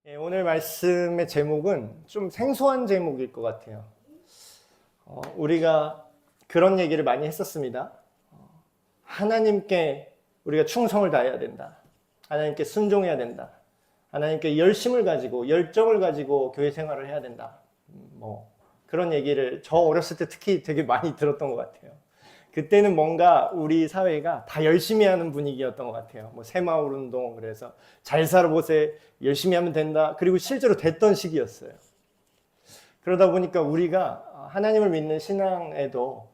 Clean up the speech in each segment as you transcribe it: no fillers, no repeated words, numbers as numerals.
오늘 말씀의 제목은 좀 생소한 제목일 것 같아요. 우리가 그런 얘기를 많이 했었습니다. 하나님께 우리가 충성을 다해야 된다. 하나님께 순종해야 된다. 하나님께 열심을 가지고 열정을 가지고 교회 생활을 해야 된다. 그런 얘기를 저 어렸을 때 특히 되게 많이 들었던 것 같아요. 그때는 뭔가 우리 사회가 다 열심히 하는 분위기였던 것 같아요. 새마을 운동, 그래서 잘 살아보세, 열심히 하면 된다. 그리고 실제로 됐던 시기였어요. 그러다 보니까 우리가 하나님을 믿는 신앙에도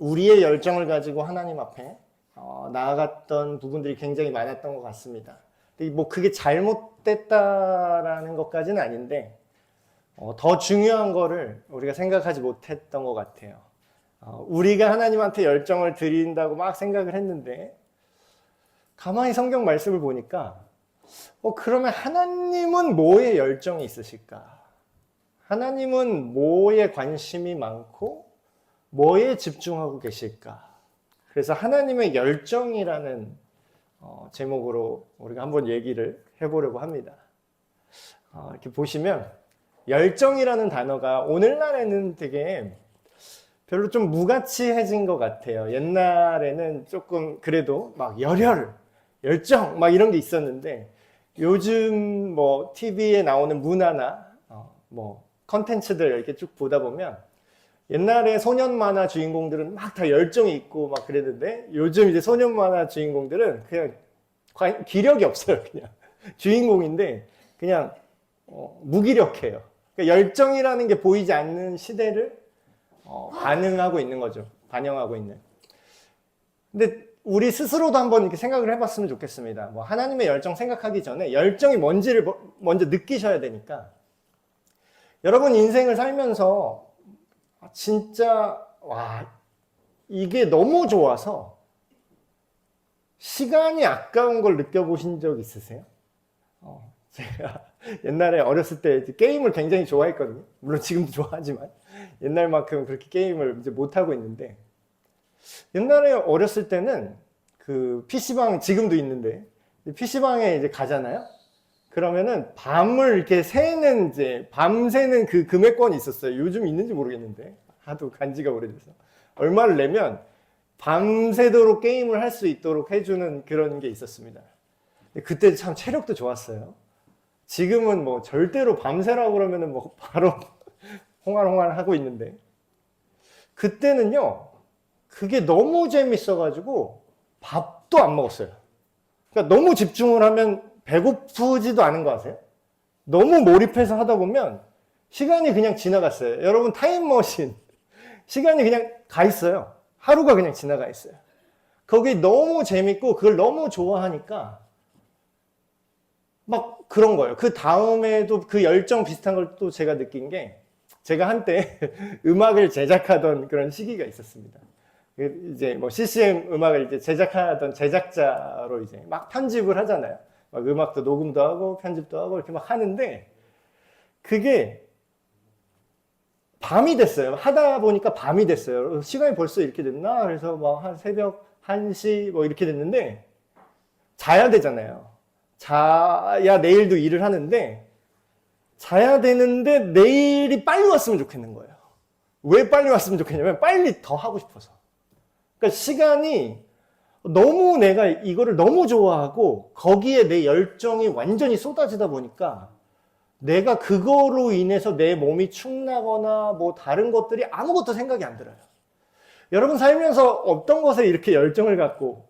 우리의 열정을 가지고 하나님 앞에 나아갔던 부분들이 굉장히 많았던 것 같습니다. 그게 잘못됐다라는 것까지는 아닌데 더 중요한 거를 우리가 생각하지 못했던 것 같아요. 우리가 하나님한테 열정을 드린다고 막 생각을 했는데 가만히 성경 말씀을 보니까 그러면 하나님은 뭐에 열정이 있으실까? 하나님은 뭐에 관심이 많고 뭐에 집중하고 계실까? 그래서 하나님의 열정이라는 제목으로 우리가 한번 얘기를 해보려고 합니다. 이렇게 보시면 열정이라는 단어가 오늘날에는 되게 별로 좀 무가치해진 것 같아요. 옛날에는 조금 그래도 막 열정 막 이런 게 있었는데 요즘 TV에 나오는 문화나 컨텐츠들 이렇게 쭉 보다 보면 옛날에 소년 만화 주인공들은 막 다 열정이 있고 막 그랬는데 요즘 이제 소년 만화 주인공들은 그냥 기력이 없어요. 그냥 주인공인데 그냥 무기력해요. 그러니까 열정이라는 게 보이지 않는 시대를 반응하고 있는 거죠. 반영하고 있는. 근데 우리 스스로도 한번 이렇게 생각을 해봤으면 좋겠습니다. 하나님의 열정 생각하기 전에 열정이 뭔지를 먼저 느끼셔야 되니까. 여러분 인생을 살면서 진짜 이게 너무 좋아서 시간이 아까운 걸 느껴보신 적 있으세요? 제가 옛날에 어렸을 때 게임을 굉장히 좋아했거든요. 물론 지금도 좋아하지만 옛날만큼 그렇게 게임을 이제 못하고 있는데 옛날에 어렸을 때는 그 PC방 지금도 있는데 PC방에 이제 가잖아요. 그러면은 밤을 이렇게 밤새는 그 금액권이 있었어요. 요즘 있는지 모르겠는데 하도 간지가 오래돼서 얼마를 내면 밤새도록 게임을 할 수 있도록 해주는 그런 게 있었습니다. 그때 참 체력도 좋았어요. 지금은 절대로 밤새라고 그러면은 바로 홍알홍알 하고 있는데 그때는요 그게 너무 재밌어가지고 밥도 안 먹었어요. 그러니까 너무 집중을 하면 배고프지도 않은 거 아세요? 너무 몰입해서 하다 보면 시간이 그냥 지나갔어요. 여러분 타임머신 시간이 그냥 가 있어요. 하루가 그냥 지나가 있어요. 거기 너무 재밌고 그걸 너무 좋아하니까 막 그런 거예요. 그 다음에도 그 열정 비슷한 걸 또 제가 느낀 게 제가 한때 음악을 제작하던 그런 시기가 있었습니다. 이제 CCM 음악을 이제 제작하던 제작자로 이제 막 편집을 하잖아요. 막 음악도 녹음도 하고 편집도 하고 이렇게 막 하는데 그게 밤이 됐어요. 하다 보니까 밤이 됐어요. 시간이 벌써 이렇게 됐나? 그래서 한 새벽 1시 이렇게 됐는데 자야 되잖아요. 자야 내일도 일을 하는데 자야 되는데 내일이 빨리 왔으면 좋겠는 거예요. 왜 빨리 왔으면 좋겠냐면 빨리 더 하고 싶어서. 그러니까 시간이 너무 내가 이거를 너무 좋아하고 거기에 내 열정이 완전히 쏟아지다 보니까 내가 그거로 인해서 내 몸이 축나거나 다른 것들이 아무것도 생각이 안 들어요. 여러분 살면서 어떤 것에 이렇게 열정을 갖고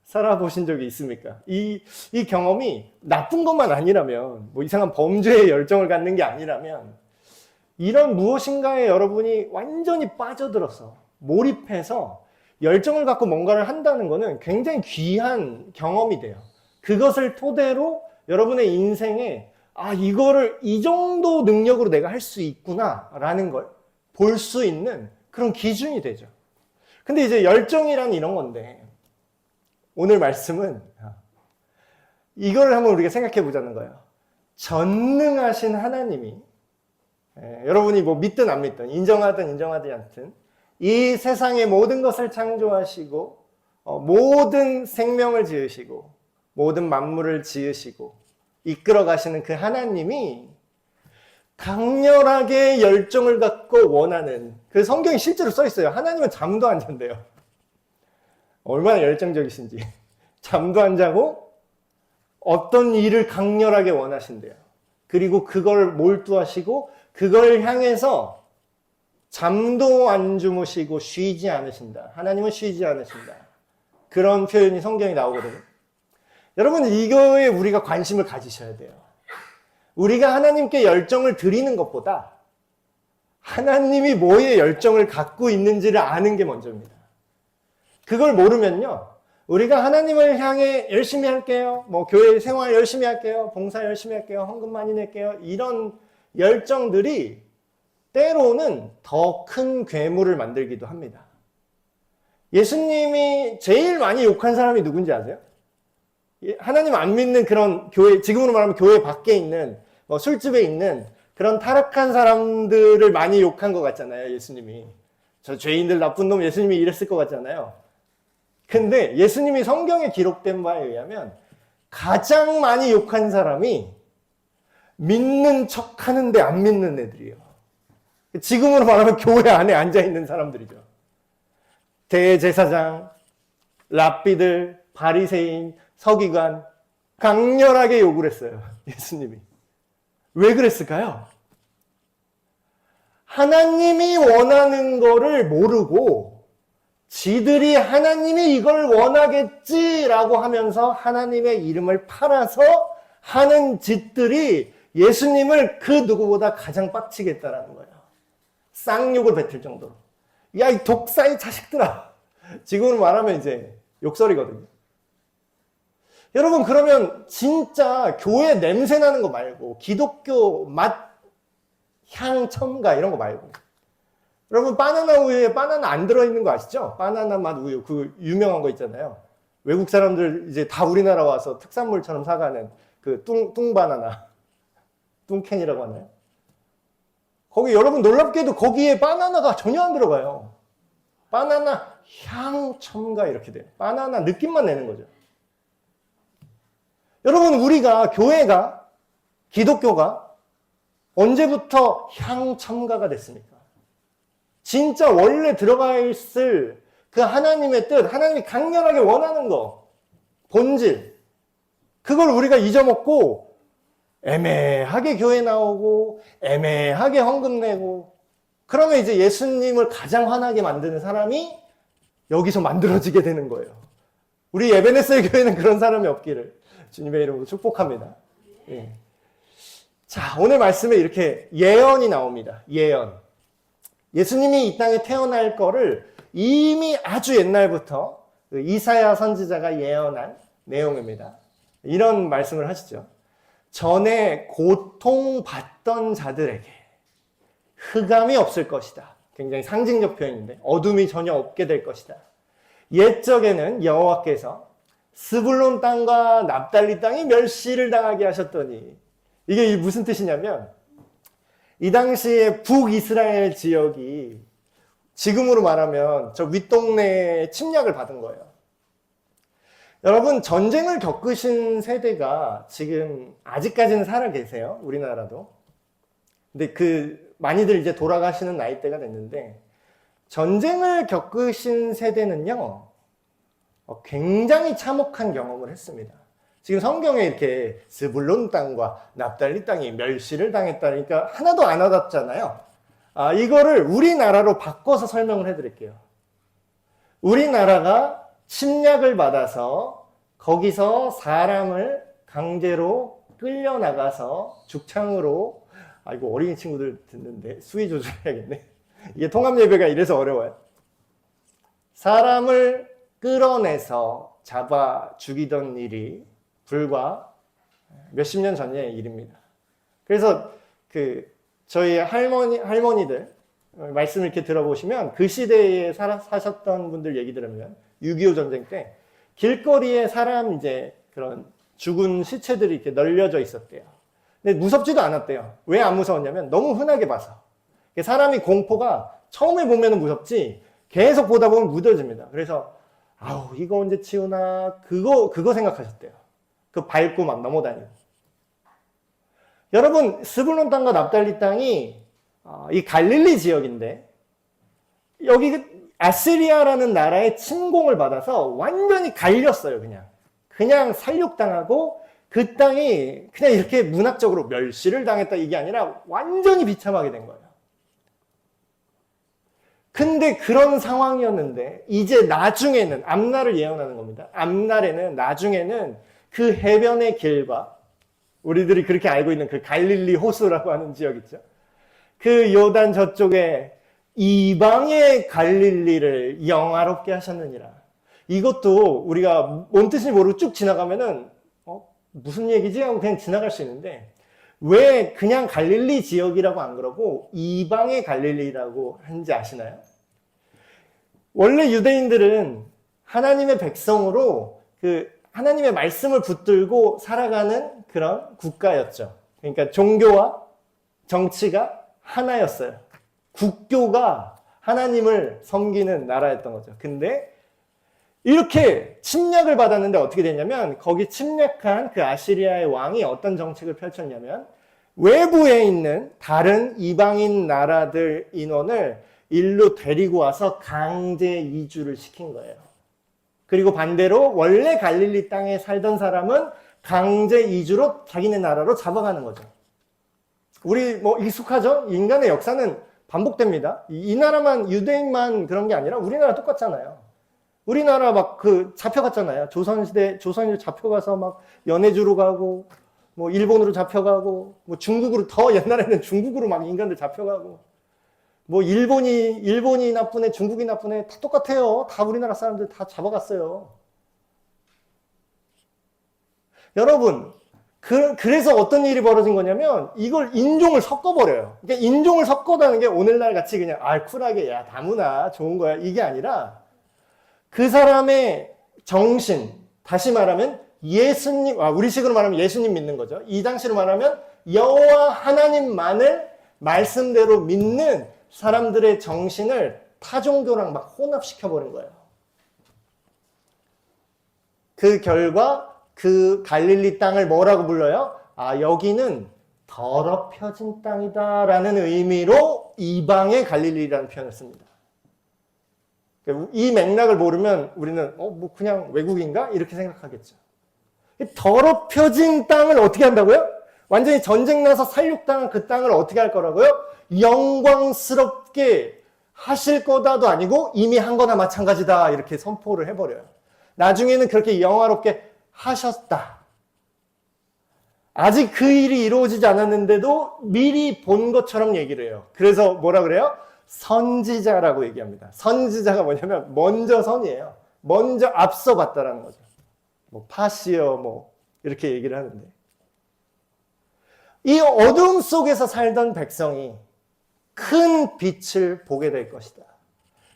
살아보신 적이 있습니까? 이 경험이 나쁜 것만 아니라면, 이상한 범죄에 열정을 갖는 게 아니라면, 이런 무엇인가에 여러분이 완전히 빠져들어서, 몰입해서 열정을 갖고 뭔가를 한다는 것은 굉장히 귀한 경험이 돼요. 그것을 토대로 여러분의 인생에, 이거를 이 정도 능력으로 내가 할 수 있구나, 라는 걸 볼 수 있는 그런 기준이 되죠. 근데 이제 열정이란 이런 건데, 오늘 말씀은 이걸 한번 우리가 생각해 보자는 거예요. 전능하신 하나님이 여러분이 믿든 안 믿든 인정하든 인정하지 않든 이 세상의 모든 것을 창조하시고 모든 생명을 지으시고 모든 만물을 지으시고 이끌어 가시는 그 하나님이 강렬하게 열정을 갖고 원하는, 그 성경에 실제로 써 있어요. 하나님은 잠도 안 잔대요. 얼마나 열정적이신지. 잠도 안 자고 어떤 일을 강렬하게 원하신대요. 그리고 그걸 몰두하시고 그걸 향해서 잠도 안 주무시고 쉬지 않으신다. 하나님은 쉬지 않으신다. 그런 표현이 성경에 나오거든요. 여러분, 이거에 우리가 관심을 가지셔야 돼요. 우리가 하나님께 열정을 드리는 것보다 하나님이 뭐에 열정을 갖고 있는지를 아는 게 먼저입니다. 그걸 모르면요, 우리가 하나님을 향해 열심히 할게요, 뭐 교회 생활 열심히 할게요, 봉사 열심히 할게요, 헌금 많이 낼게요, 이런 열정들이 때로는 더 큰 괴물을 만들기도 합니다. 예수님이 제일 많이 욕한 사람이 누군지 아세요? 하나님 안 믿는 그런 교회, 지금으로 말하면 교회 밖에 있는, 뭐 술집에 있는 그런 타락한 사람들을 많이 욕한 것 같잖아요, 예수님이. 저 죄인들 나쁜 놈, 예수님이 이랬을 것 같잖아요. 근데 예수님이 성경에 기록된 바에 의하면 가장 많이 욕한 사람이 믿는 척 하는데 안 믿는 애들이에요. 지금으로 말하면 교회 안에 앉아있는 사람들이죠. 대제사장, 랍비들, 바리새인, 서기관, 강렬하게 욕을 했어요, 예수님이. 왜 그랬을까요? 하나님이 원하는 거를 모르고 지들이 하나님이 이걸 원하겠지라고 하면서 하나님의 이름을 팔아서 하는 짓들이 예수님을 그 누구보다 가장 빡치게 했다라는 거예요. 쌍욕을 뱉을 정도로. 야, 이 독사의 자식들아. 지금으로 말하면 이제 욕설이거든요. 여러분, 그러면 진짜 교회 냄새 나는 거 말고, 기독교 맛, 향, 첨가 이런 거 말고, 여러분, 바나나 우유에 바나나 안 들어있는 거 아시죠? 바나나 맛 우유, 그 유명한 거 있잖아요. 외국 사람들 이제 다 우리나라 와서 특산물처럼 사가는 그 뚱바나나, 뚱캔이라고 하나요? 거기 여러분 놀랍게도 거기에 바나나가 전혀 안 들어가요. 바나나 향, 첨가 이렇게 돼요. 바나나 느낌만 내는 거죠. 여러분, 우리가, 교회가, 기독교가 언제부터 향, 첨가가 됐습니까? 진짜 원래 들어가 있을 그 하나님의 뜻, 하나님이 강렬하게 원하는 거, 본질, 그걸 우리가 잊어먹고 애매하게 교회 나오고 애매하게 헌금 내고, 그러면 이제 예수님을 가장 화나게 만드는 사람이 여기서 만들어지게 되는 거예요. 우리 에베네스의 교회는 그런 사람이 없기를 주님의 이름으로 축복합니다. 예. 자, 오늘 말씀에 이렇게 예언이 나옵니다. 예언. 예수님이 이 땅에 태어날 거를 이미 아주 옛날부터 이사야 선지자가 예언한 내용입니다. 이런 말씀을 하시죠. 전에 고통받던 자들에게 흑암이 없을 것이다. 굉장히 상징적 표현인데, 어둠이 전혀 없게 될 것이다. 옛적에는 여호와께서 스불론 땅과 납달리 땅이 멸시를 당하게 하셨더니, 이게 무슨 뜻이냐면, 이 당시에 북이스라엘 지역이 지금으로 말하면 저 윗동네에 침략을 받은 거예요. 여러분, 전쟁을 겪으신 세대가 지금 아직까지는 살아 계세요, 우리나라도. 근데 많이들 이제 돌아가시는 나이대가 됐는데, 전쟁을 겪으신 세대는요, 굉장히 참혹한 경험을 했습니다. 지금 성경에 이렇게 스불론 땅과 납달리 땅이 멸시를 당했다니까 하나도 안 와닿잖아요. 이거를 우리나라로 바꿔서 설명을 해드릴게요. 우리나라가 침략을 받아서 거기서 사람을 강제로 끌려나가서 죽창으로, 아이고 어린이 친구들 듣는데 수위 조절해야겠네. 이게 통합예배가 이래서 어려워요. 사람을 끌어내서 잡아 죽이던 일이 불과 몇십 년 전의 일입니다. 그래서 저희 할머니들 말씀을 이렇게 들어보시면 그 시대에 사셨던 분들 얘기 들으면 6.25 전쟁 때 길거리에 사람 이제 그런 죽은 시체들이 이렇게 널려져 있었대요. 근데 무섭지도 않았대요. 왜 안 무서웠냐면 너무 흔하게 봐서. 사람이 공포가 처음에 보면은 무섭지 계속 보다 보면 무뎌집니다. 그래서 이거 언제 치우나 그거 생각하셨대요. 그 밟고 막 넘어다니고. 여러분, 스불론 땅과 납달리 땅이 이 갈릴리 지역인데, 여기 아시리아라는 나라의 침공을 받아서 완전히 갈렸어요, 그냥 살육당하고, 그 땅이 그냥 이렇게 문학적으로 멸시를 당했다 이게 아니라 완전히 비참하게 된 거예요. 근데 그런 상황이었는데 이제 나중에는 앞날을 예언하는 겁니다. 앞날에는 나중에는 그 해변의 길과 우리들이 그렇게 알고 있는 그 갈릴리 호수라고 하는 지역 있죠. 그 요단 저쪽에 이방의 갈릴리를 영화롭게 하셨느니라. 이것도 우리가 뭔 뜻인지 모르고 쭉 지나가면은 무슨 얘기지? 하고 그냥 지나갈 수 있는데 왜 그냥 갈릴리 지역이라고 안 그러고 이방의 갈릴리라고 하는지 아시나요? 원래 유대인들은 하나님의 백성으로 그 하나님의 말씀을 붙들고 살아가는 그런 국가였죠. 그러니까 종교와 정치가 하나였어요. 국교가 하나님을 섬기는 나라였던 거죠. 근데 이렇게 침략을 받았는데 어떻게 됐냐면 거기 침략한 그 아시리아의 왕이 어떤 정책을 펼쳤냐면 외부에 있는 다른 이방인 나라들 인원을 일로 데리고 와서 강제 이주를 시킨 거예요. 그리고 반대로 원래 갈릴리 땅에 살던 사람은 강제 이주로 자기네 나라로 잡아가는 거죠. 우리 뭐 익숙하죠? 인간의 역사는 반복됩니다. 이 나라만 유대인만 그런 게 아니라 우리나라 똑같잖아요. 우리나라 막 그 잡혀갔잖아요. 조선시대 잡혀가서 막 연해주로 가고, 뭐 일본으로 잡혀가고, 뭐 중국으로 더 옛날에는 중국으로 막 인간들 잡혀가고, 뭐 일본이 나쁘네, 중국이 나쁘네, 다 똑같아요. 다 우리나라 사람들 다 잡아갔어요. 여러분, 그래서 어떤 일이 벌어진 거냐면 이걸 인종을 섞어버려요. 그러니까 인종을 섞어다는 게 오늘날 같이 그냥 쿨하게 야 다문화 좋은 거야 이게 아니라 그 사람의 정신, 다시 말하면 예수님, 우리식으로 말하면 예수님 믿는 거죠. 이 당시로 말하면 여호와 하나님만을 말씀대로 믿는 사람들의 정신을 타종교랑 막 혼합시켜버린 거예요. 그 결과 그 갈릴리 땅을 뭐라고 불러요? 여기는 더럽혀진 땅이다라는 의미로 이방의 갈릴리라는 표현을 씁니다. 이 맥락을 모르면 우리는 뭐 그냥 외국인가? 이렇게 생각하겠죠. 더럽혀진 땅을 어떻게 한다고요? 완전히 전쟁 나서 살육당한 그 땅을 어떻게 할 거라고요? 영광스럽게 하실 거다도 아니고 이미 한 거나 마찬가지다 이렇게 선포를 해버려요. 나중에는 그렇게 영화롭게 하셨다. 아직 그 일이 이루어지지 않았는데도 미리 본 것처럼 얘기를 해요. 그래서 뭐라 그래요? 선지자라고 얘기합니다. 선지자가 뭐냐면 먼저 선이에요. 먼저 앞서 봤다라는 거죠. 뭐 파시어 뭐 이렇게 얘기를 하는데 이 어둠 속에서 살던 백성이 큰 빛을 보게 될 것이다.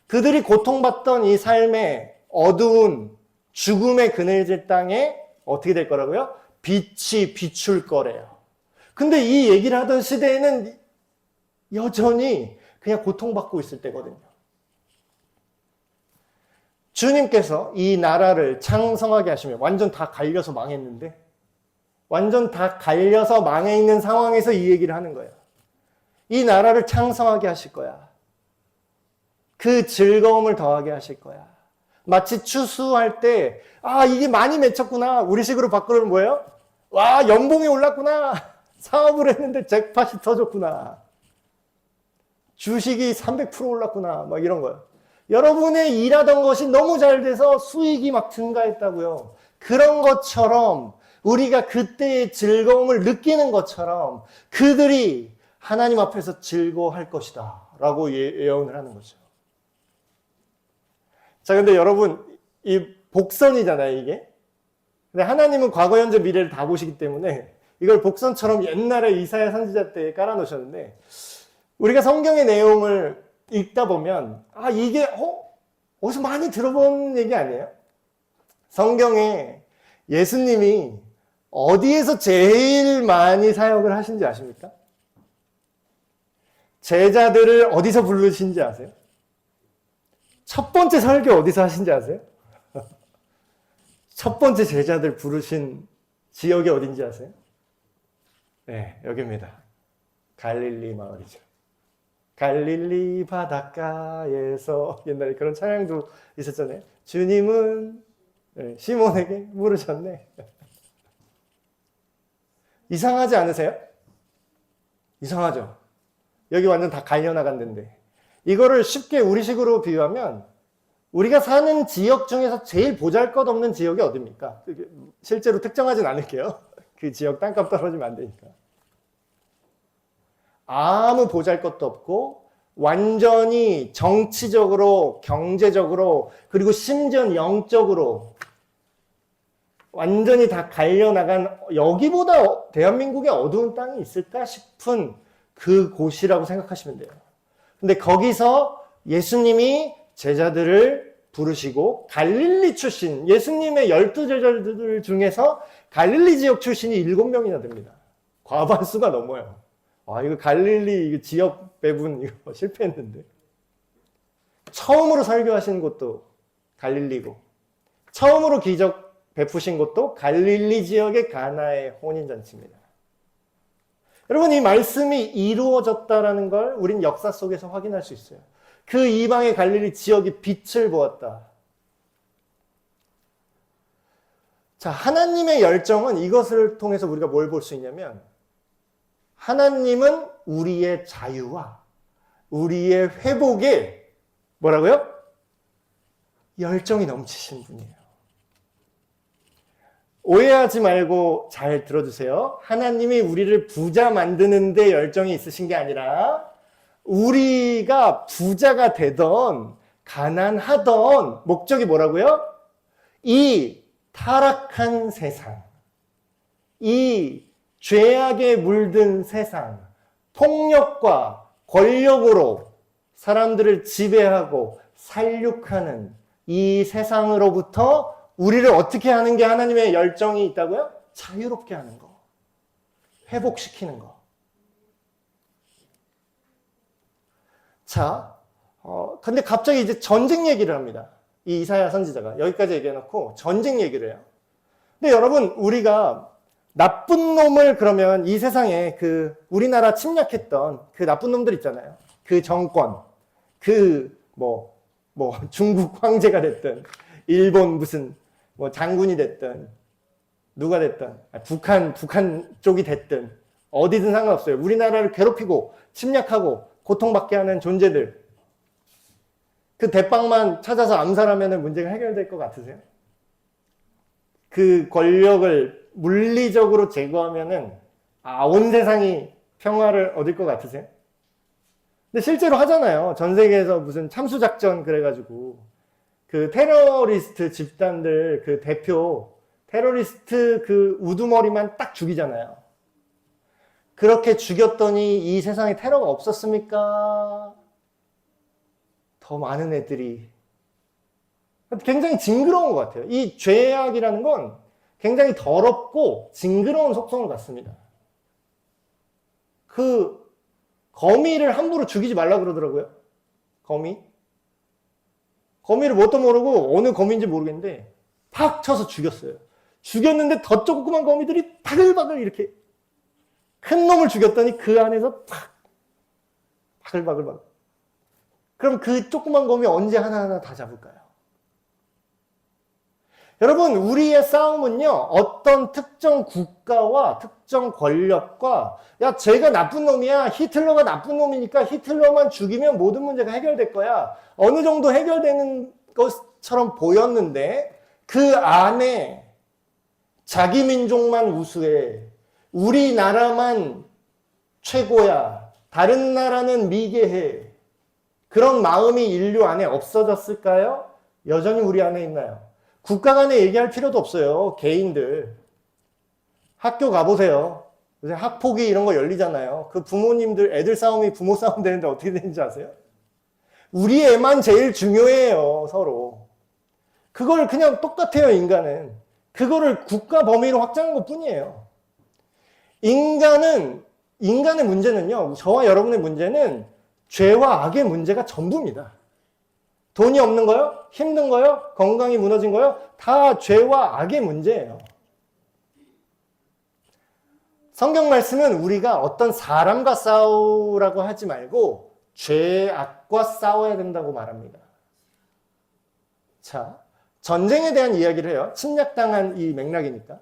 그들이 고통받던 이 삶의 어두운 죽음의 그늘질 땅에 어떻게 될 거라고요? 빛이 비출 거래요. 근데 이 얘기를 하던 시대에는 여전히 그냥 고통받고 있을 때거든요. 주님께서 이 나라를 창성하게 하시면 완전 다 갈려서 망했는데 완전 다 갈려서 망해 있는 상황에서 이 얘기를 하는 거예요. 이 나라를 창성하게 하실 거야. 그 즐거움을 더하게 하실 거야. 마치 추수할 때 이게 많이 맺혔구나. 우리식으로 바꾸면 뭐예요? 와 연봉이 올랐구나. 사업을 했는데 잭팟이 터졌구나. 주식이 300% 올랐구나. 막 이런 거예요. 여러분의 일하던 것이 너무 잘 돼서 수익이 막 증가했다고요. 그런 것처럼 우리가 그때의 즐거움을 느끼는 것처럼 그들이 하나님 앞에서 즐거워할 것이다 라고 예언을 하는 거죠. 자, 근데 여러분 이 복선이잖아요 이게. 근데 하나님은 과거, 현재, 미래를 다 보시기 때문에 이걸 복선처럼 옛날에 이사야 선지자 때 깔아놓으셨는데 우리가 성경의 내용을 읽다 보면 이게 어디서 많이 들어본 얘기 아니에요? 성경에 예수님이 어디에서 제일 많이 사역을 하신지 아십니까? 제자들을 어디서 부르신지 아세요? 첫 번째 설교 어디서 하신지 아세요? 첫 번째 제자들 부르신 지역이 어딘지 아세요? 네, 여기입니다. 갈릴리 마을이죠. 갈릴리 바닷가에서 옛날에 그런 찬양도 있었잖아요. 주님은 시몬에게 물으셨네. 이상하지 않으세요? 이상하죠? 여기 완전 다 갈려나간 데인데. 이거를 쉽게 우리식으로 비유하면 우리가 사는 지역 중에서 제일 보잘것없는 지역이 어디입니까? 실제로 특정하진 않을게요. 그 지역 땅값 떨어지면 안 되니까. 아무 보잘것도 없고 완전히 정치적으로, 경제적으로, 그리고 심지어 영적으로 완전히 다 갈려나간, 여기보다 대한민국에 어두운 땅이 있을까 싶은 그 곳이라고 생각하시면 돼요. 근데 거기서 예수님이 제자들을 부르시고 갈릴리 출신, 예수님의 12제자들 중에서 갈릴리 지역 출신이 7명이나 됩니다. 과반수가 넘어요. 이거 갈릴리 이거 지역 배분 이거 실패했는데. 처음으로 설교하신 곳도 갈릴리고, 처음으로 기적 베푸신 곳도 갈릴리 지역의 가나의 혼인잔치입니다. 여러분, 이 말씀이 이루어졌다라는 걸 우린 역사 속에서 확인할 수 있어요. 그 이방의 갈릴리 지역이 빛을 보았다. 자, 하나님의 열정은 이것을 통해서 우리가 뭘 볼 수 있냐면, 하나님은 우리의 자유와 우리의 회복에 뭐라고요? 열정이 넘치신 분이에요. 오해하지 말고 잘 들어주세요. 하나님이 우리를 부자 만드는 데 열정이 있으신 게 아니라 우리가 부자가 되던 가난하던 목적이 뭐라고요? 이 타락한 세상, 이 죄악에 물든 세상, 폭력과 권력으로 사람들을 지배하고 살육하는 이 세상으로부터 우리를 어떻게 하는 게 하나님의 열정이 있다고요? 자유롭게 하는 거. 회복시키는 거. 자, 근데 갑자기 이제 전쟁 얘기를 합니다. 이 이사야 선지자가. 여기까지 얘기해놓고 전쟁 얘기를 해요. 근데 여러분, 우리가 나쁜 놈을 그러면 이 세상에 그 우리나라 침략했던 그 나쁜 놈들 있잖아요. 그 정권, 그 중국 황제가 됐든, 일본 무슨 장군이 됐든, 누가 됐든, 북한 쪽이 됐든, 어디든 상관없어요. 우리나라를 괴롭히고 침략하고 고통받게 하는 존재들. 그 대빵만 찾아서 암살하면 문제가 해결될 것 같으세요? 그 권력을 물리적으로 제거하면은 온 세상이 평화를 얻을 것 같으세요? 근데 실제로 하잖아요. 전 세계에서 무슨 참수작전 그래가지고 그 테러리스트 집단들 그 대표 테러리스트 그 우두머리만 딱 죽이잖아요. 그렇게 죽였더니 이 세상에 테러가 없었습니까? 더 많은 애들이. 굉장히 징그러운 것 같아요. 이 죄악이라는 건 굉장히 더럽고 징그러운 속성을 갖습니다. 그 거미를 함부로 죽이지 말라 그러더라고요. 거미를 뭣도 모르고 어느 거미인지 모르겠는데 팍 쳐서 죽였어요. 죽였는데 더 조그만 거미들이 바글바글 이렇게 큰 놈을 죽였더니 그 안에서 팍 바글바글. 그럼 그 조그만 거미 언제 하나하나 다 잡을까요? 여러분, 우리의 싸움은요, 어떤 특정 국가와 특정 권력과, 야, 쟤가 나쁜 놈이야. 히틀러가 나쁜 놈이니까 히틀러만 죽이면 모든 문제가 해결될 거야. 어느 정도 해결되는 것처럼 보였는데, 그 안에 자기 민족만 우수해. 우리나라만 최고야. 다른 나라는 미개해. 그런 마음이 인류 안에 없어졌을까요? 여전히 우리 안에 있나요? 국가 간에 얘기할 필요도 없어요. 개인들. 학교 가보세요. 요새 학폭위 이런 거 열리잖아요. 그 부모님들, 애들 싸움이 부모 싸움 되는데 어떻게 되는지 아세요? 우리 애만 제일 중요해요, 서로. 그걸 그냥 똑같아요, 인간은. 그거를 국가 범위로 확장한 것 뿐이에요. 인간의 문제는요, 저와 여러분의 문제는 죄와 악의 문제가 전부입니다. 돈이 없는 거요? 힘든 거요? 건강이 무너진 거요? 다 죄와 악의 문제예요. 성경 말씀은 우리가 어떤 사람과 싸우라고 하지 말고 죄악과 싸워야 된다고 말합니다. 자, 전쟁에 대한 이야기를 해요. 침략당한 이 맥락이니까.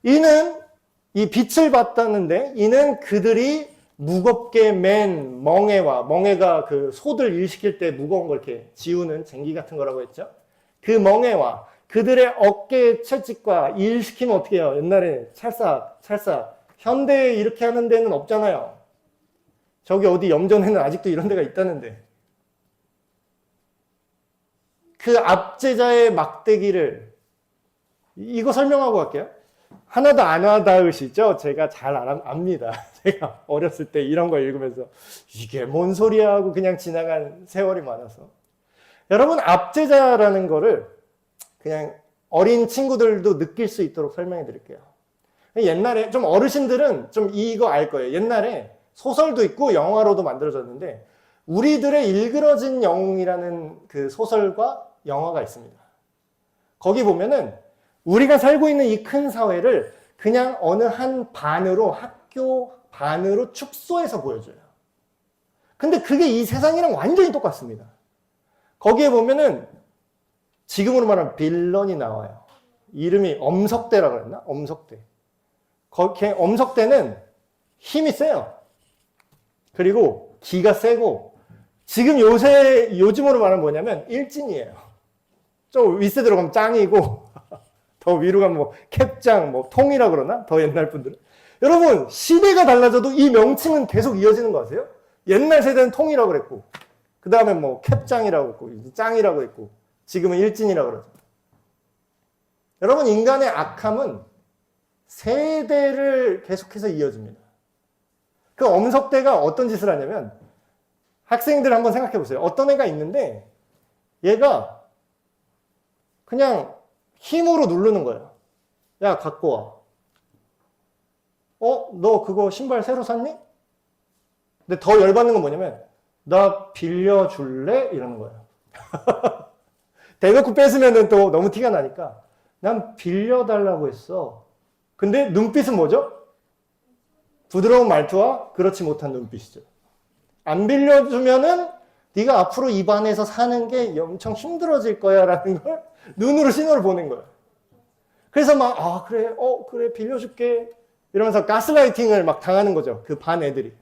이는 이 빛을 봤다는데 이는 그들이 무겁게 맨 멍에가 그 소들 일시킬 때 무거운 걸 이렇게 지우는 쟁기 같은 거라고 했죠. 그 멍에와 그들의 어깨 채찍과 일시키면 어떻게 해요? 옛날에 찰싹 현대에 이렇게 하는 데는 없잖아요. 저기 어디 염전에는 아직도 이런 데가 있다는데. 그 압제자의 막대기를 이거 설명하고 갈게요. 하나도 안 와닿으시죠? 제가 잘 압니다. 제가 어렸을 때 이런 거 읽으면서 이게 뭔 소리야 하고 그냥 지나간 세월이 많아서. 여러분, 압제자라는 거를 그냥 어린 친구들도 느낄 수 있도록 설명해 드릴게요. 옛날에 좀 어르신들은 좀 이거 알 거예요. 옛날에 소설도 있고 영화로도 만들어졌는데 우리들의 일그러진 영웅이라는 그 소설과 영화가 있습니다. 거기 보면은 우리가 살고 있는 이 큰 사회를 그냥 어느 한 반으로 학교 반으로 축소해서 보여줘요. 근데 그게 이 세상이랑 완전히 똑같습니다. 거기에 보면은 지금으로 말하면 빌런이 나와요. 이름이 엄석대라고 그랬나? 엄석대. 엄석대는 힘이 세요. 그리고 기가 세고 지금 요즘으로 말하면 뭐냐면 일진이에요. 좀 윗세 들어가면 짱이고 더 위로 가면 뭐 캡짱, 뭐 통이라 그러나? 더 옛날 분들은. 여러분, 시대가 달라져도 이 명칭은 계속 이어지는 거 아세요? 옛날 세대는 통이라고 그랬고 그 다음에 뭐 캡짱이라고 했고 짱이라고 했고 지금은 일진이라고 그러죠. 여러분, 인간의 악함은 세대를 계속해서 이어집니다. 그 엄석대가 어떤 짓을 하냐면 학생들 한번 생각해 보세요. 어떤 애가 있는데 얘가 그냥 힘으로 누르는 거예요. 야, 갖고 와. 너 그거 신발 새로 샀니? 근데 더 열받는 건 뭐냐면 나 빌려줄래? 이러는 거예요. 대놓고 뺏으면 또 너무 티가 나니까 난 빌려달라고 했어. 근데 눈빛은 뭐죠? 부드러운 말투와 그렇지 못한 눈빛이죠. 안 빌려주면은 네가 앞으로 이 반에서 사는 게 엄청 힘들어질 거야 라는 걸 눈으로 신호를 보낸 거예요. 그래서 막 그래 빌려줄게 이러면서 가스라이팅을 막 당하는 거죠. 그 반 애들이.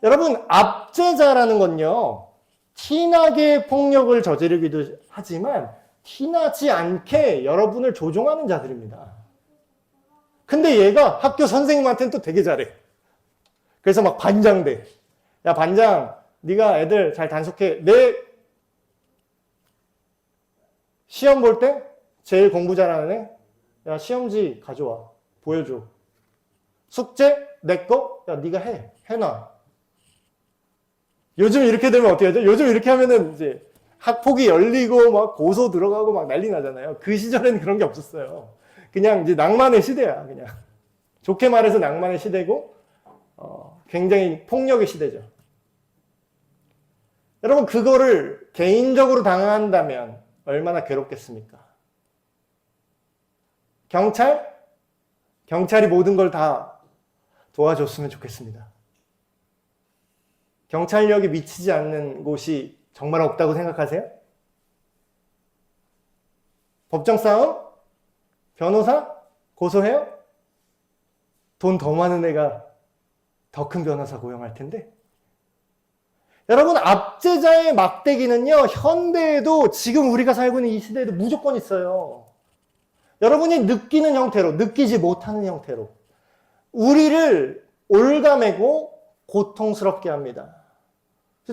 여러분, 압제자라는 건요, 티나게 폭력을 저지르기도 하지만 티나지 않게 여러분을 조종하는 자들입니다. 근데 얘가 학교 선생님한테는 또 되게 잘해. 그래서 막 반장돼. 야, 반장, 네가 애들 잘 단속해. 내 시험 볼 때 제일 공부 잘하는 애, 야, 시험지 가져와. 보여줘. 숙제 내 거, 야, 네가 해놔. 요즘 이렇게 되면 어떻게 하죠? 요즘 이렇게 하면은 이제 학폭이 열리고 막 고소 들어가고 막 난리 나잖아요. 그 시절에는 그런 게 없었어요. 그냥 이제 낭만의 시대야, 그냥. 좋게 말해서 낭만의 시대고, 굉장히 폭력의 시대죠. 여러분, 그거를 개인적으로 당한다면 얼마나 괴롭겠습니까? 경찰이 모든 걸 다 도와줬으면 좋겠습니다. 경찰력이 미치지 않는 곳이 정말 없다고 생각하세요? 법정 싸움? 변호사? 고소해요? 돈 더 많은 애가 더 큰 변호사 고용할 텐데. 여러분, 압제자의 막대기는요, 현대에도 지금 우리가 살고 있는 이 시대에도 무조건 있어요. 여러분이 느끼는 형태로, 느끼지 못하는 형태로 우리를 올가매고 고통스럽게 합니다.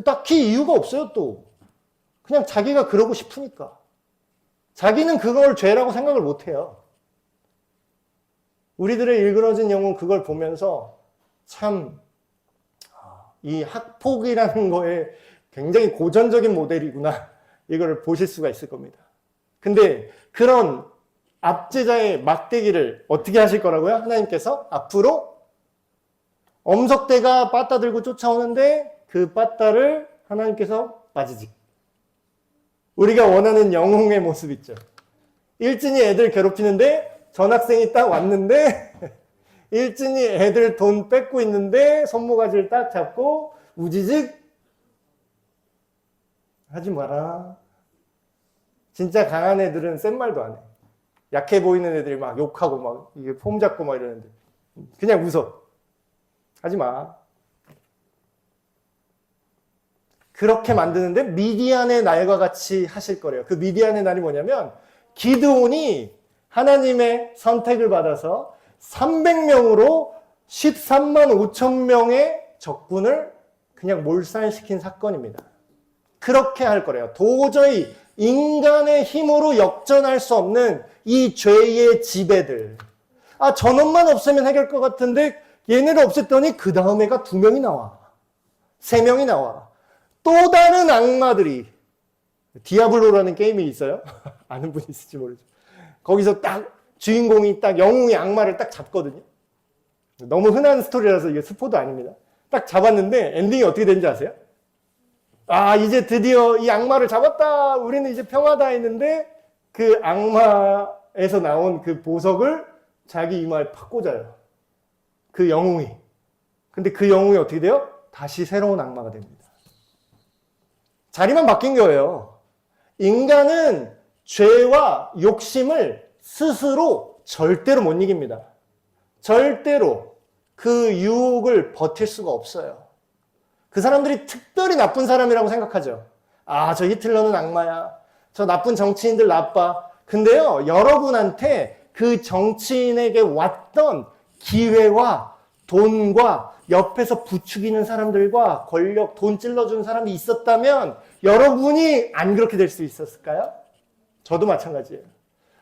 딱히 이유가 없어요, 또. 그냥 자기가 그러고 싶으니까. 자기는 그걸 죄라고 생각을 못해요. 우리들의 일그러진 영혼 그걸 보면서 참 이 학폭이라는 거에 굉장히 고전적인 모델이구나, 이걸 보실 수가 있을 겁니다. 근데 그런 압제자의 막대기를 어떻게 하실 거라고요? 하나님께서 앞으로 엄석대가 빠따 들고 쫓아오는데 그 빠따를 하나님께서 빠지직. 우리가 원하는 영웅의 모습 있죠. 일진이 애들 괴롭히는데 전학생이 딱 왔는데 일진이 애들 돈 뺏고 있는데 손모가지를 딱 잡고 우지직 하지 마라. 진짜 강한 애들은 센 말도 안 해. 약해 보이는 애들이 막 욕하고 막 이게 폼 잡고 막 이러는데 그냥 웃어. 하지 마. 그렇게 만드는데 미디안의 날과 같이 하실 거래요. 그 미디안의 날이 뭐냐면 기드온이 하나님의 선택을 받아서 300명으로 13만 5천 명의 적군을 그냥 몰살시킨 사건입니다. 그렇게 할 거래요. 도저히 인간의 힘으로 역전할 수 없는 이 죄의 지배들. 아, 저놈만 없으면 해결 것 같은데 얘네를 없앴더니 그 다음 애가 2명이 나와. 3명이 나와. 또 다른 악마들이 디아블로라는 게임이 있어요. 아는 분 있을지 모르죠. 거기서 딱 주인공이 딱 영웅의 악마를 딱 잡거든요. 너무 흔한 스토리라서 이게 스포도 아닙니다. 딱 잡았는데 엔딩이 어떻게 되는지 아세요? 아, 이제 드디어 이 악마를 잡았다. 우리는 이제 평화다 했는데 그 악마에서 나온 그 보석을 자기 이마에 팍 꽂아요. 그 영웅이. 근데 그 영웅이 어떻게 돼요? 다시 새로운 악마가 됩니다. 자리만 바뀐 거예요. 인간은 죄와 욕심을 스스로 절대로 못 이깁니다. 절대로 그 유혹을 버틸 수가 없어요. 그 사람들이 특별히 나쁜 사람이라고 생각하죠. 아, 저 히틀러는 악마야. 저 나쁜 정치인들 나빠. 근데요, 여러분한테 그 정치인에게 왔던 기회와 돈과 옆에서 부추기는 사람들과 권력, 돈 찔러주는 사람이 있었다면 여러분이 안 그렇게 될 수 있었을까요? 저도 마찬가지예요.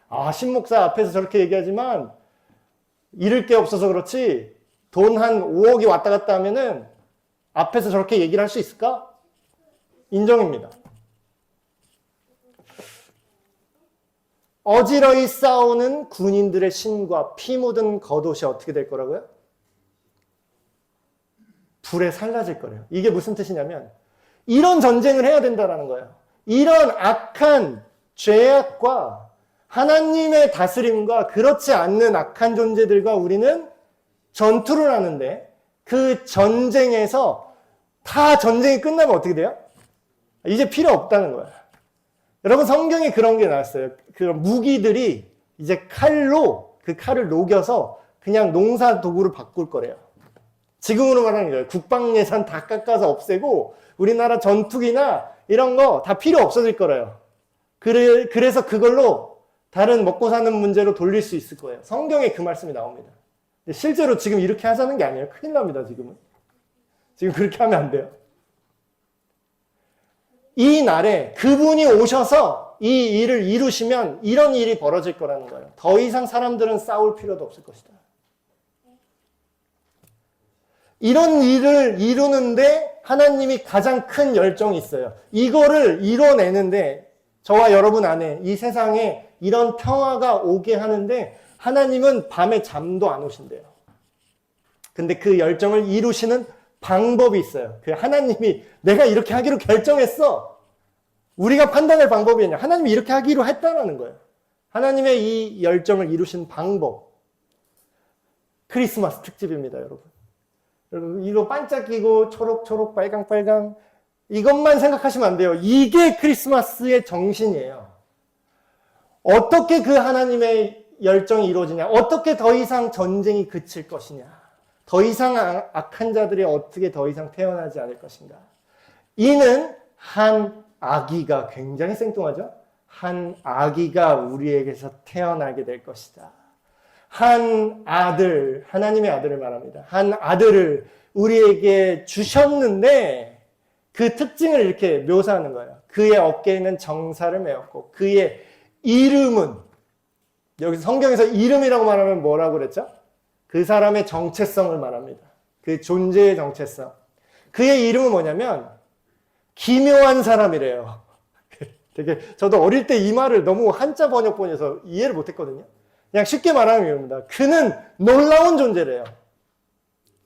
아, 신목사 앞에서 저렇게 얘기하지만 잃을 게 없어서 그렇지 돈 한 5억이 왔다 갔다 하면은 앞에서 저렇게 얘기를 할 수 있을까? 인정입니다. 어지러이 싸우는 군인들의 신과 피 묻은 겉옷이 어떻게 될 거라고요? 불에 살라질 거래요. 이게 무슨 뜻이냐면 이런 전쟁을 해야 된다는 거예요. 이런 악한 죄악과 하나님의 다스림과 그렇지 않는 악한 존재들과 우리는 전투를 하는데 그 전쟁에서 다 전쟁이 끝나면 어떻게 돼요? 이제 필요 없다는 거예요. 여러분 성경에 그런 게 나왔어요. 그런 무기들이 이제 칼로 그 칼을 녹여서 그냥 농사 도구를 바꿀 거래요. 지금으로 말하는 거예요. 국방 예산 다 깎아서 없애고 우리나라 전투기나 이런 거 다 필요 없어질 거래요. 그래서 그걸로 다른 먹고 사는 문제로 돌릴 수 있을 거예요. 성경에 그 말씀이 나옵니다. 실제로 지금 이렇게 하자는 게 아니에요. 큰일 납니다, 지금은. 지금 그렇게 하면 안 돼요. 이 날에 그분이 오셔서 이 일을 이루시면 이런 일이 벌어질 거라는 거예요. 더 이상 사람들은 싸울 필요도 없을 것이다. 이런 일을 이루는데 하나님이 가장 큰 열정이 있어요. 이거를 이뤄내는데 저와 여러분 안에 이 세상에 이런 평화가 오게 하는데 하나님은 밤에 잠도 안 오신대요. 근데 그 열정을 이루시는 방법이 있어요. 그 하나님이 내가 이렇게 하기로 결정했어. 우리가 판단할 방법이 아니라 하나님이 이렇게 하기로 했다는 거예요. 하나님의 이 열정을 이루신 방법. 크리스마스 특집입니다, 여러분. 여러분 이거 반짝이고 초록초록 빨강빨강 이것만 생각하시면 안 돼요. 이게 크리스마스의 정신이에요. 어떻게 그 하나님의 열정이 이루어지냐? 어떻게 더 이상 전쟁이 그칠 것이냐? 더 이상 악한 자들이 어떻게 더 이상 태어나지 않을 것인가? 이는 한 아기가 굉장히 생뚱하죠? 한 아기가 우리에게서 태어나게 될 것이다. 한 아들, 하나님의 아들을 말합니다. 한 아들을 우리에게 주셨는데 그 특징을 이렇게 묘사하는 거예요. 그의 어깨에는 정사를 메었고 그의 이름은 여기서 성경에서 이름이라고 말하면 뭐라고 그랬죠? 그 사람의 정체성을 말합니다. 그 존재의 정체성. 그의 이름은 뭐냐면 기묘한 사람이래요. 되게 저도 어릴 때 이 말을 너무 한자 번역본에서 이해를 못했거든요. 그냥 쉽게 말하면 이겁니다. 그는 놀라운 존재래요.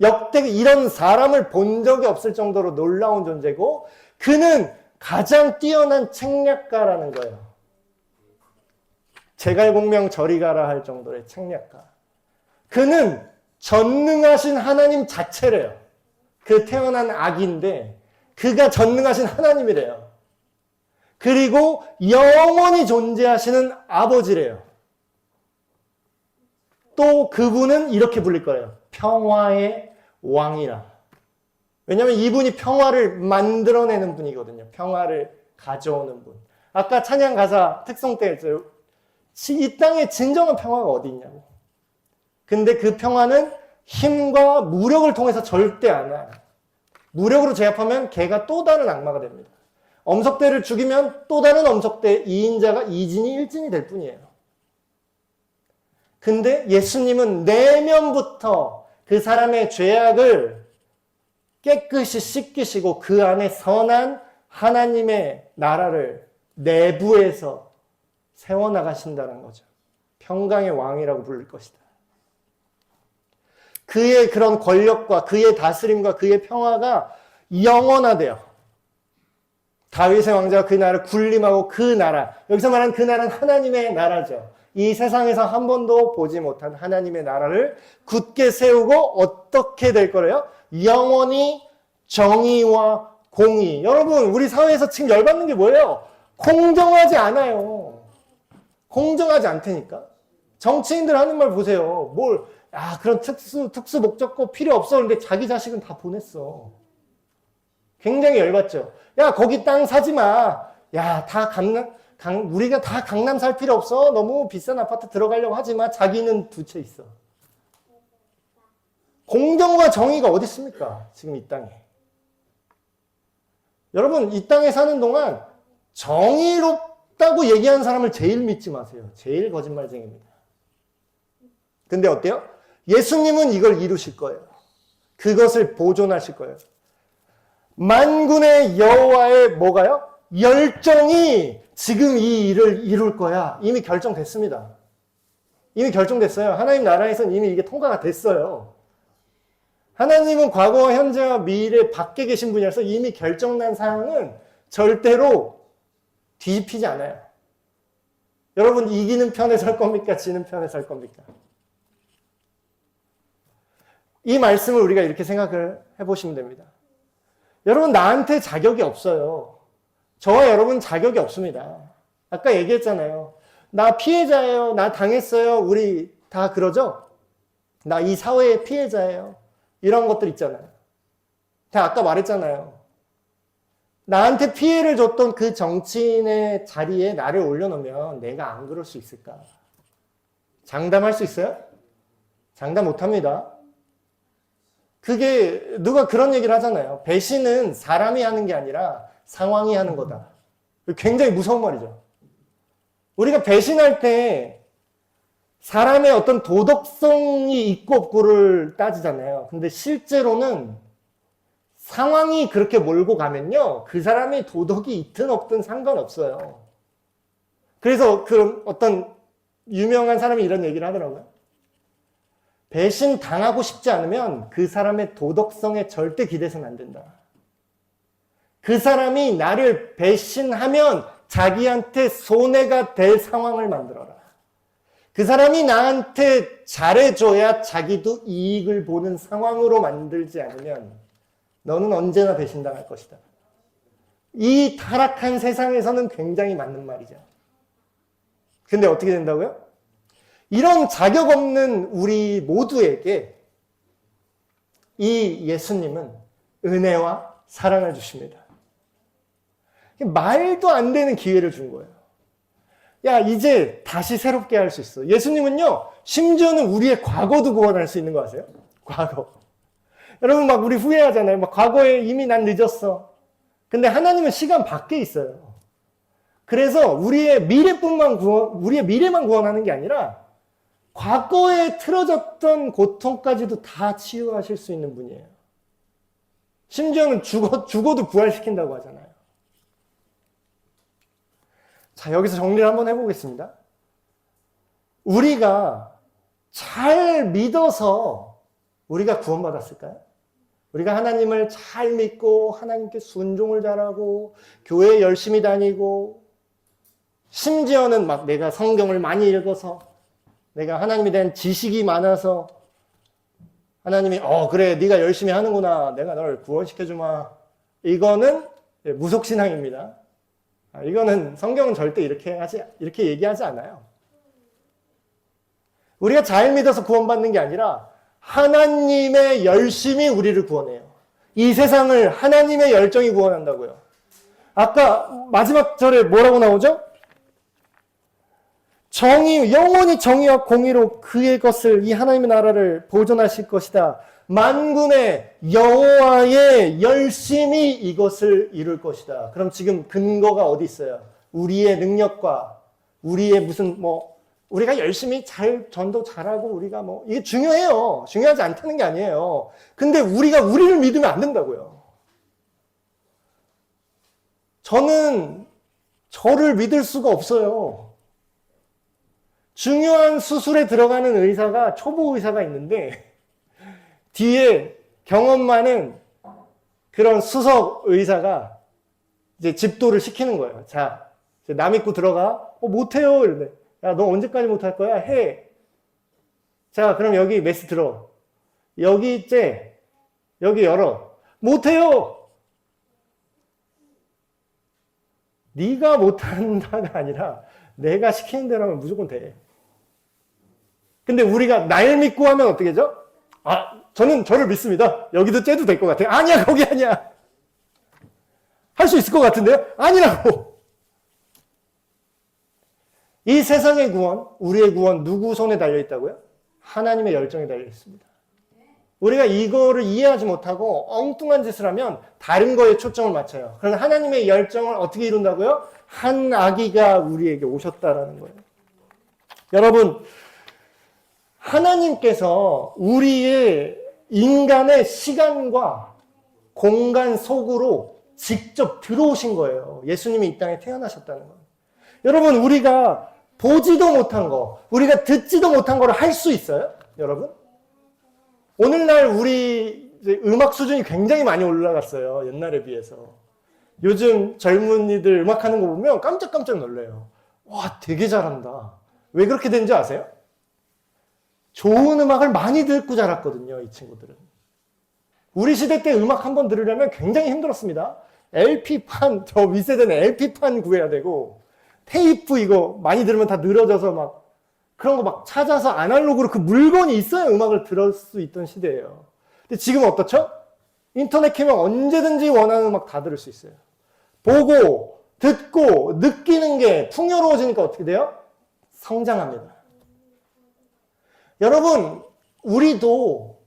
역대 이런 사람을 본 적이 없을 정도로 놀라운 존재고 그는 가장 뛰어난 책략가라는 거예요. 제갈공명 저리 가라 할 정도의 책략가. 그는 전능하신 하나님 자체래요. 그 태어난 아기인데 그가 전능하신 하나님이래요. 그리고 영원히 존재하시는 아버지래요. 또 그분은 이렇게 불릴 거예요. 평화의 왕이라. 왜냐하면 이분이 평화를 만들어내는 분이거든요. 평화를 가져오는 분. 아까 찬양 가사 특성 때 했어요. 이 땅에 진정한 평화가 어디 있냐고. 근데 그 평화는 힘과 무력을 통해서 절대 안 와요. 무력으로 제압하면 걔가 또 다른 악마가 됩니다. 엄석대를 죽이면 또 다른 엄석대 2인자가 2진이 1진이 될 뿐이에요. 근데 예수님은 내면부터 그 사람의 죄악을 깨끗이 씻기시고 그 안에 선한 하나님의 나라를 내부에서 세워나가신다는 거죠. 평강의 왕이라고 부를 것이다. 그의 그런 권력과 그의 다스림과 그의 평화가 영원하대요. 다윗의 왕자가 그 나라를 군림하고 그 나라, 여기서 말하는 그 나라는 하나님의 나라죠. 이 세상에서 한 번도 보지 못한 하나님의 나라를 굳게 세우고 어떻게 될 거래요? 영원히 정의와 공의. 여러분, 우리 사회에서 지금 열받는 게 뭐예요? 공정하지 않아요. 공정하지 않다니까. 정치인들 하는 말 보세요. 그런 특수 목적고 필요 없어. 근데 자기 자식은 다 보냈어. 굉장히 열받죠. 야, 거기 땅 사지 마. 야, 우리가 다 강남 살 필요 없어. 너무 비싼 아파트 들어가려고 하지 마. 자기는 두 채 있어. 공정과 정의가 어디 있습니까? 지금 이 땅에. 여러분, 이 땅에 사는 동안 정의롭다고 얘기하는 사람을 제일 믿지 마세요. 제일 거짓말쟁이입니다. 근데 어때요? 예수님은 이걸 이루실 거예요. 그것을 보존하실 거예요. 만군의 여호와의 뭐가요? 열정이 지금 이 일을 이룰 거야. 이미 결정됐습니다. 이미 결정됐어요. 하나님 나라에서는 이미 이게 통과가 됐어요. 하나님은 과거와 현재와 미래 밖에 계신 분이라서 이미 결정난 사항은 절대로 뒤집히지 않아요. 여러분, 이기는 편에 설 겁니까? 지는 편에 설 겁니까? 이 말씀을 우리가 이렇게 생각을 해보시면 됩니다. 여러분, 나한테 자격이 없어요. 저와 여러분 자격이 없습니다. 아까 얘기했잖아요. 나 피해자예요. 나 당했어요. 우리 다 그러죠? 나 이 사회의 피해자예요. 이런 것들 있잖아요. 제가 아까 말했잖아요. 나한테 피해를 줬던 그 정치인의 자리에 나를 올려놓으면 내가 안 그럴 수 있을까? 장담할 수 있어요? 장담 못합니다. 그게 누가 그런 얘기를 하잖아요. 배신은 사람이 하는 게 아니라 상황이 하는 거다. 굉장히 무서운 말이죠. 우리가 배신할 때 사람의 어떤 도덕성이 있고 없고를 따지잖아요. 근데 실제로는 상황이 그렇게 몰고 가면요, 그 사람이 도덕이 있든 없든 상관없어요. 그래서 그런 어떤 유명한 사람이 이런 얘기를 하더라고요. 배신 당하고 싶지 않으면 그 사람의 도덕성에 절대 기대서는 안 된다. 그 사람이 나를 배신하면 자기한테 손해가 될 상황을 만들어라. 그 사람이 나한테 잘해줘야 자기도 이익을 보는 상황으로 만들지 않으면 너는 언제나 배신당할 것이다. 이 타락한 세상에서는 굉장히 맞는 말이죠. 근데 어떻게 된다고요? 이런 자격 없는 우리 모두에게 이 예수님은 은혜와 사랑을 주십니다. 말도 안 되는 기회를 준 거예요. 야, 이제 다시 새롭게 할 수 있어. 예수님은요, 심지어는 우리의 과거도 구원할 수 있는 거 아세요? 과거. 여러분 막 우리 후회하잖아요. 막 과거에 이미 난 늦었어. 근데 하나님은 시간 밖에 있어요. 그래서 우리의 미래만 구원하는 게 아니라 과거에 틀어졌던 고통까지도 다 치유하실 수 있는 분이에요. 심지어는 죽어도 부활시킨다고 하잖아요. 자, 여기서 정리를 한번 해보겠습니다. 우리가 잘 믿어서 우리가 구원받았을까요? 우리가 하나님을 잘 믿고 하나님께 순종을 잘하고 교회 열심히 다니고 심지어는 막 내가 성경을 많이 읽어서 내가 하나님에 대한 지식이 많아서 하나님이 그래 네가 열심히 하는구나. 내가 너를 구원시켜주마. 이거는 무속신앙입니다. 이거는 성경은 절대 이렇게 얘기하지 않아요. 우리가 잘 믿어서 구원받는 게 아니라 하나님의 열심이 우리를 구원해요. 이 세상을 하나님의 열정이 구원한다고요. 아까 마지막 절에 뭐라고 나오죠? 영원히 정의와 공의로 그의 것을, 이 하나님의 나라를 보존하실 것이다. 만군의 여호와의 열심이 이것을 이룰 것이다. 그럼 지금 근거가 어디 있어요? 우리의 능력과 우리의 우리가 열심히 전도 잘하고 우리가 이게 중요해요. 중요하지 않다는 게 아니에요. 근데 우리가 우리를 믿으면 안 된다고요. 저는 저를 믿을 수가 없어요. 중요한 수술에 들어가는 의사가, 초보 의사가 있는데, 뒤에 경험 많은 그런 수석 의사가 이제 집도를 시키는 거예요. 자, 남 믿고 들어가. 못해요. 이러는데, 야, 너 언제까지 못할 거야? 해. 자, 그럼 여기 메스 들어. 여기 째. 여기 열어. 못해요. 네가 못한다가 아니라 내가 시키는 대로 하면 무조건 돼. 근데 우리가 날 믿고 하면 어떻게 하죠? 저는 저를 믿습니다. 여기도 째도 될 것 같아요. 아니야, 거기 아니야. 할 수 있을 것 같은데요? 아니라고. 이 세상의 구원, 우리의 구원 누구 손에 달려있다고요? 하나님의 열정에 달려있습니다. 우리가 이거를 이해하지 못하고 엉뚱한 짓을 하면 다른 거에 초점을 맞춰요. 그러나 하나님의 열정을 어떻게 이룬다고요? 한 아기가 우리에게 오셨다라는 거예요. 여러분, 하나님께서 우리의 인간의 시간과 공간 속으로 직접 들어오신 거예요. 예수님이 이 땅에 태어나셨다는 거예요. 여러분, 우리가 보지도 못한 거, 우리가 듣지도 못한 거를 할 수 있어요? 여러분? 오늘날 우리 음악 수준이 굉장히 많이 올라갔어요. 옛날에 비해서. 요즘 젊은이들 음악하는 거 보면 깜짝깜짝 놀래요. 와, 되게 잘한다. 왜 그렇게 된지 아세요? 좋은 음악을 많이 듣고 자랐거든요, 이 친구들은. 우리 시대 때 음악 한번 들으려면 굉장히 힘들었습니다. LP판, 저 윗세대는 LP판 구해야 되고, 테이프 이거 많이 들으면 다 늘어져서 그런 거 찾아서 아날로그로 그 물건이 있어야 음악을 들을 수 있던 시대예요. 근데 지금 어떻죠? 인터넷 켜면 언제든지 원하는 음악 다 들을 수 있어요. 보고, 듣고, 느끼는 게 풍요로워지니까 어떻게 돼요? 성장합니다. 여러분, 우리도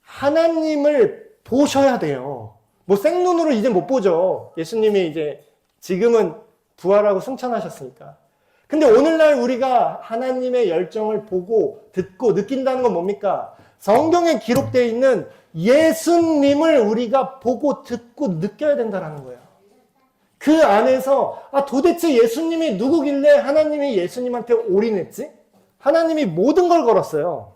하나님을 보셔야 돼요. 생눈으로 이제 못 보죠. 예수님이 이제 지금은 부활하고 승천하셨으니까. 근데 오늘날 우리가 하나님의 열정을 보고 듣고 느낀다는 건 뭡니까? 성경에 기록되어 있는 예수님을 우리가 보고 듣고 느껴야 된다는 거예요. 그 안에서 도대체 예수님이 누구길래 하나님이 예수님한테 올인했지? 하나님이 모든 걸 걸었어요.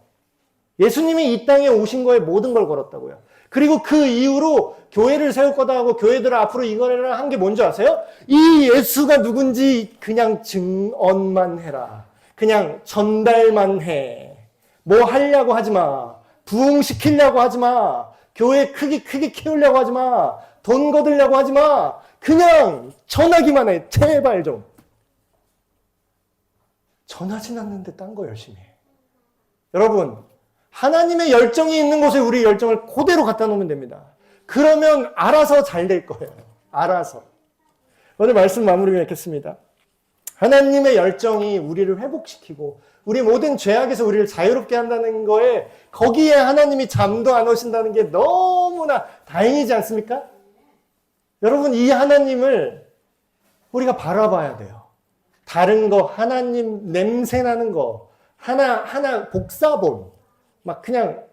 예수님이 이 땅에 오신 거에 모든 걸 걸었다고요. 그리고 그 이후로 교회를 세울 거다 하고 교회들을 앞으로 이거를 한 게 뭔지 아세요? 이 예수가 누군지 그냥 증언만 해라. 그냥 전달만 해. 뭐 하려고 하지 마. 부흥시키려고 하지 마. 교회 크게 키우려고 하지 마. 돈 거들려고 하지 마. 그냥 전하기만 해. 제발 좀. 전하진 않는데 딴 거 열심히 해. 여러분, 하나님의 열정이 있는 곳에 우리 열정을 그대로 갖다 놓으면 됩니다. 그러면 알아서 잘 될 거예요. 알아서. 오늘 말씀 마무리 맺겠습니다. 하나님의 열정이 우리를 회복시키고 우리 모든 죄악에서 우리를 자유롭게 한다는 거에 거기에 하나님이 잠도 안 오신다는 게 너무나 다행이지 않습니까? 여러분, 이 하나님을 우리가 바라봐야 돼요. 다른 거, 하나님 냄새나는 거, 하나 복사본, 그냥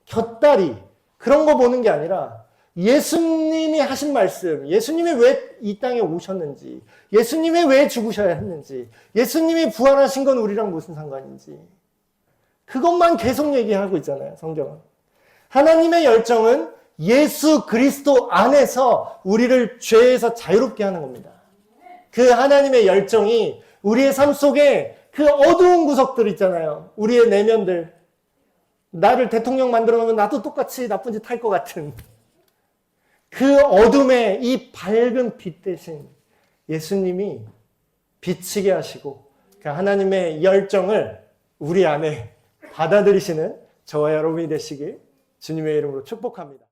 곁다리, 그런 거 보는 게 아니라 예수님이 하신 말씀, 예수님이 왜 이 땅에 오셨는지, 예수님이 왜 죽으셔야 했는지, 예수님이 부활하신 건 우리랑 무슨 상관인지, 그것만 계속 얘기하고 있잖아요, 성경은. 하나님의 열정은 예수 그리스도 안에서 우리를 죄에서 자유롭게 하는 겁니다. 그 하나님의 열정이 우리의 삶 속에 그 어두운 구석들 있잖아요. 우리의 내면들. 나를 대통령 만들어 놓으면 나도 똑같이 나쁜 짓 할 것 같은 그 어둠에 이 밝은 빛 대신 예수님이 비치게 하시고 그 하나님의 열정을 우리 안에 받아들이시는 저와 여러분이 되시길 주님의 이름으로 축복합니다.